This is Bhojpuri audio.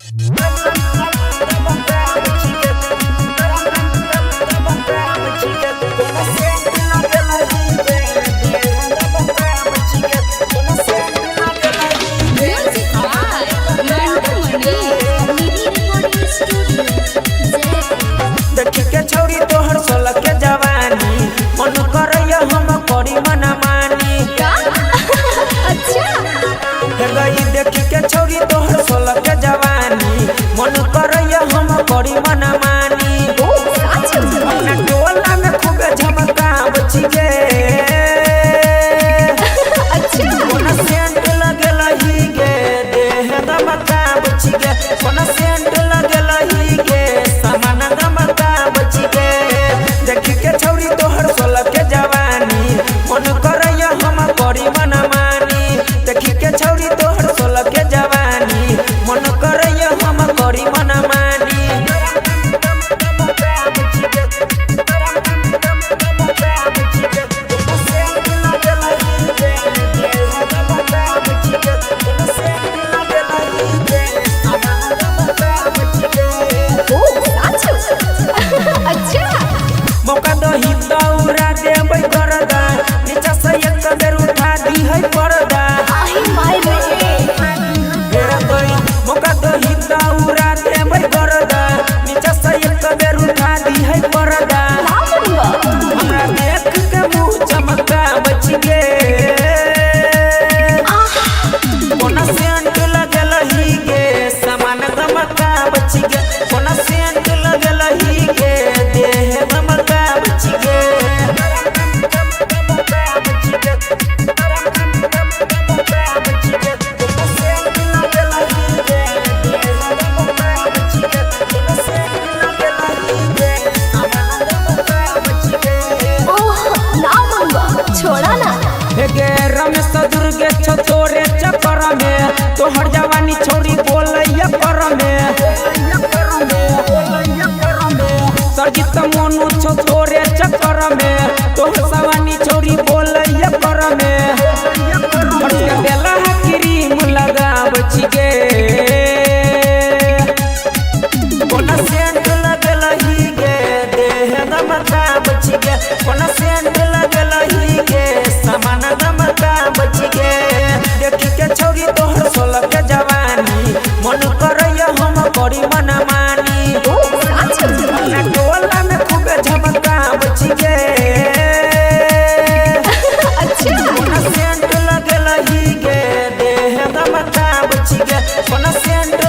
देखी के छौरी तोहर सोलह के जवानी मन करैया हम करी मना मानी। अच्छा हे गई देखी के छौरी तोहर सोलह के जवानी मन करैया हम करी मना मानी। अपना टोला में खूब झमका बची गे कोना सेंट लगल ही गे देह दमका बची गे कोना सेंट लगल ही गे सामान दमका बची गे। देखी के छौरी तोहर सोलह के जवानी मन करैया हम करी मना मानी। देखी के छौरी तोहर सोलह के जवानी मन करैया हम करी मना मानी। अच्छा मौका दही दौरा देबै करदा नीचा से एक बेर उठा दी है पर्दा। फेर गई मौका दही दौरा देबै करदा नीचा से एक बेर उठा दी है पर्दा। हमरा देख के मुंह चमका बच गे कोना सेंट लगल ही गे सामान दमका बच गे कोना सेंट लगल ही गे देह दमका बच गे। छोड़ा ना गे रमेश दुर्गे छो तोरे चक्कर में तोहर जवानी छोरी बोलैया पर में। सरजीत मोनू छो तोरे चक्कर में तोहर सवानी छोरी बोलैया पर में। बेला क्रीम लगा बची गे कोना सेंट लगल ही गे देह दमका बची गे कोना सेंट लगल ही गे सामान दमका बची गे। देखी के छौरी तोहर सोलह के जवानी मन करैया हम करी मना मानी। अपना टोला में खूब झमका बची गे कोना सेंट लगल ही गे देह दमका बची गे कोना सेंट